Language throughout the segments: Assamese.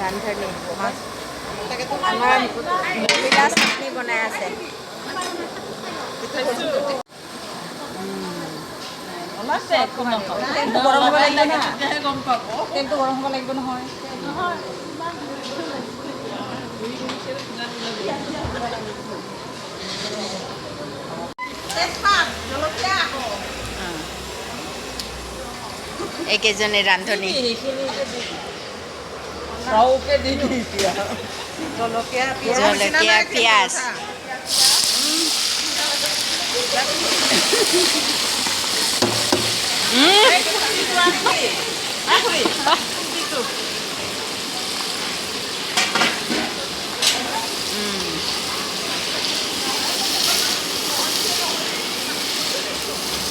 ৰান্ধনী আমাৰ মহিলা চাটনি বনাই আছে। তেলটো গৰম হ'ব লাগিব না, তেলটো গৰম হ'ব লাগিব নহয়। এইকেইজনী ৰান্ধনী জলকীয়া পিঁয়াজ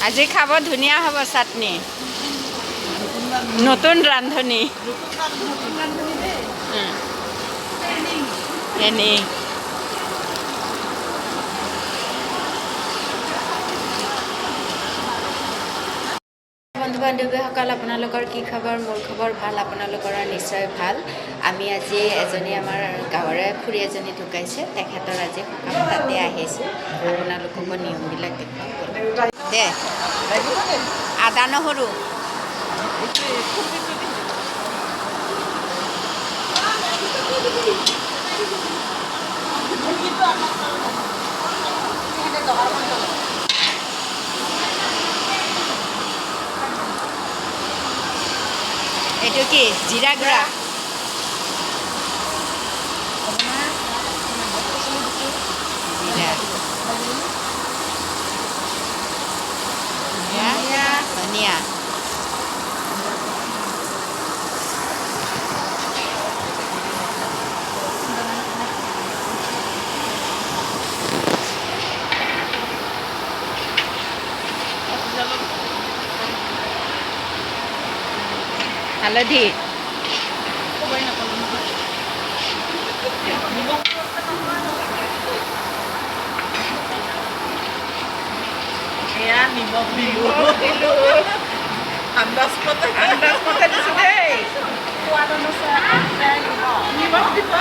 আজি খাব ধুনীয়া হ'ব চাটনি। নতুন ৰান্ধনী ট্ৰেইনিং। বন্ধু বান্ধৱীসকল, আপোনালোকৰ কি খবৰ? মোৰ খবৰ ভাল, আপোনালোকৰ নিশ্চয় ভাল। আমি আজি এজনী আমাৰ গাঁৱৰে খুৰী এজনী ঢুকাইছে, তেখেতৰ আজি সকাম, তাতে আহিছোঁ। আপোনালোককো নিয়মবিলাক দেখুৱাম দে। আদা নহৰু এইটো কি জিৰা গুড়া, ধনিয়া, হালধি, নিমখ দিলোঁ আন্দাজমতে দিছোঁ দেই। সোৱাদ অনুসাৰে নিমখ দিব।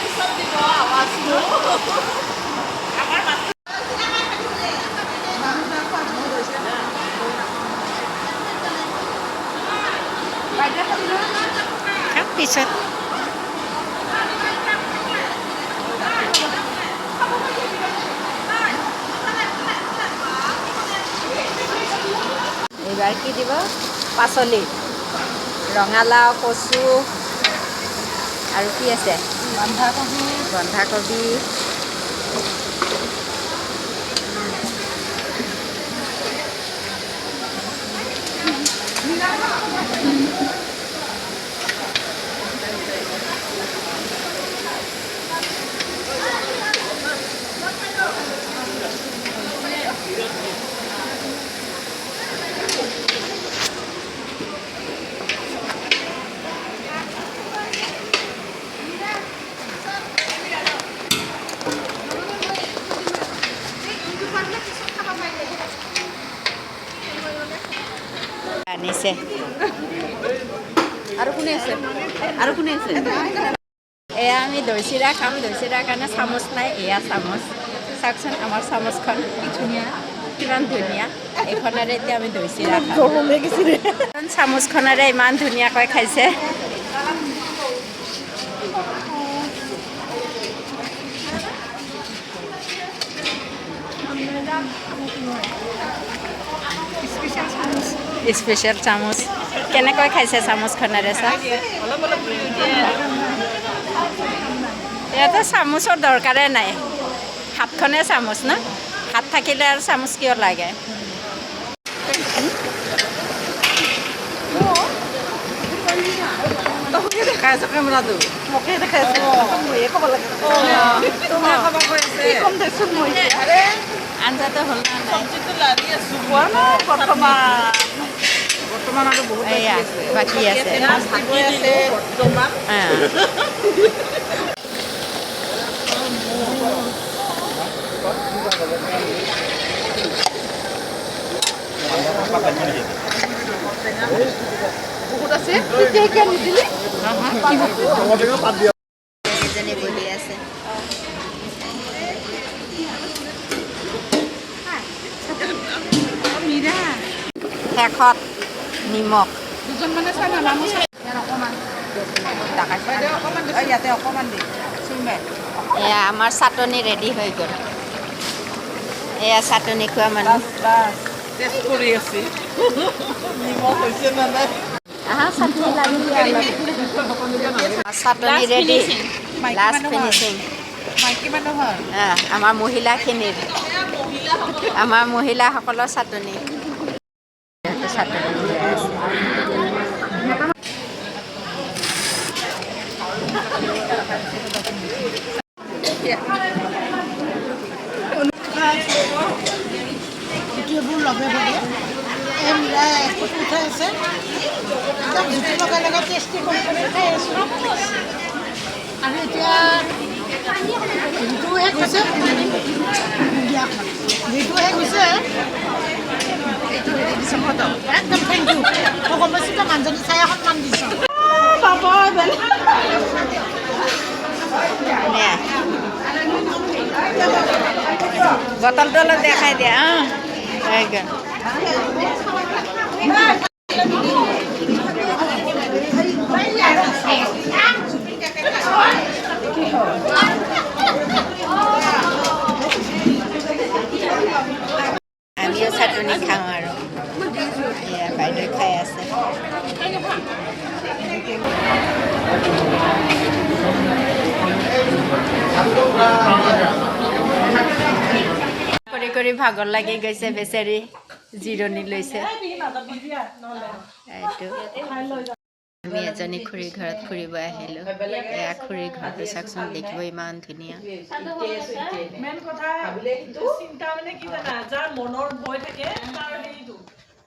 পিছত দিব আৱাজটো। পিছত এইবাৰ কি দিব? পাচলি, ৰঙালাও, কচু আৰু কি আছে? বন্ধাকবি। আনিছে আৰু কোনে আছে? আৰু কোনে আছে? এয়া আমি দৈ চিৰা খাম। দৈ চিৰাৰ কাৰণে চামুচ নাই, এয়া চামুচ। চাওকচোন আমাৰ চামুচখন কি ধুনীয়া, কিমান ধুনীয়া। এইখনেৰে এতিয়া আমি দৈ চিৰা খাম। চামুচখনেৰে ইমান ধুনীয়াকৈ খাইছে। স্পেচিয়েল চামুচ কেনেকৈ খাইছে চামুচখনেৰে চাওক। ইয়াতে চামুচৰ দৰকাৰে নাই, হাতখনে চামুচ ন, হাত থাকিলে আৰু চামুচ কিয় লাগে। দেখাই আছে কেমেৰাটো, মোকে দেখাই আছে। ময়ে ক'ব লাগে। তোমাৰ ক'ব কৈ আছে। কি ক'ম দেচোন মই। আঞ্জাটো হ'ল না নাই? চব্জিটো লাৰি আছোঁ, পোৱা নাই বৰ্তমান। বৰ্তমান আৰু বহুত এয়া বাকী আছে ভাগি আছে বৰ্তমান বহুত আছে কেতিয়া নিদিলি এজনী বহি আছে শেষত নিমখ দুজন মানে চাই না নামো চাই অকণমান ইয়াতে অকণমান দি চিমে এয়া আমাৰ চাটনি ৰেডি হৈ গ'ল এয়া চাটনি খোৱা মানুহ টেষ্ট কৰি আছে নিমখ হৈছে নে নাই আহা চাটনি লাগি দিয়া চাটনি ৰেডি লাষ্ট ফিনিচিং মাইকী মানুহৰ আমাৰ মহিলাখিনিৰ আমাৰ মহিলাসকলৰ চাটনি চাটনি গোটেইবোৰ লগে ভাগে এই মিলাই ফটো উঠাই আছে একদম জুতি লগাই লগাই টেষ্টি কৰি কৰি খাই আছোঁ আৰু এতিয়া ঋতুহে গৈছে ঋতুহে গৈছে একদম থেংক ইউ মই গম পাইছোঁ তই মানুহজনী চাই সন্মান দিছ বটলটো অলপ দেখাই দিয়া হৈ গ'ল আমিও চাটনি খাওঁ আৰু এয়া বাইদেউ খাই আছে কৰি কৰি ভাগৰ লাগি গৈছে বেচেৰি জিৰণি লৈছে এইটো আমি এজনী খুৰীৰ ঘৰত ফুৰিব আহিলোঁ এয়া খুৰীৰ ঘৰটো চাওকচোন দেখিব ইমান ধুনীয়া মেইন কথা চিন্তা মানে কি জানা যাৰ মনৰ ভয় থাকে তাৰ হেৰিটো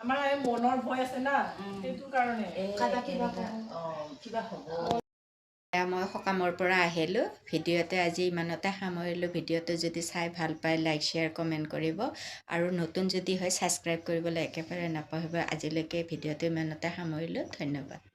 আমাৰ এই মনৰ ভয় আছে না সেইটো কাৰণে মই সকামৰ পৰা আহিলোঁ ভিডিঅ'তে আজি ইমানতে সামৰিলোঁ ভিডিঅ'টো যদি চাই ভাল পায় লাইক শ্বেয়াৰ কমেণ্ট কৰিব আৰু নতুন যদি হয় ছাবস্ক্ৰাইব কৰিবলৈ একেবাৰে নাপাহৰিব আজিলৈকে ভিডিঅ'টো ইমানতে সামৰিলোঁ ধন্যবাদ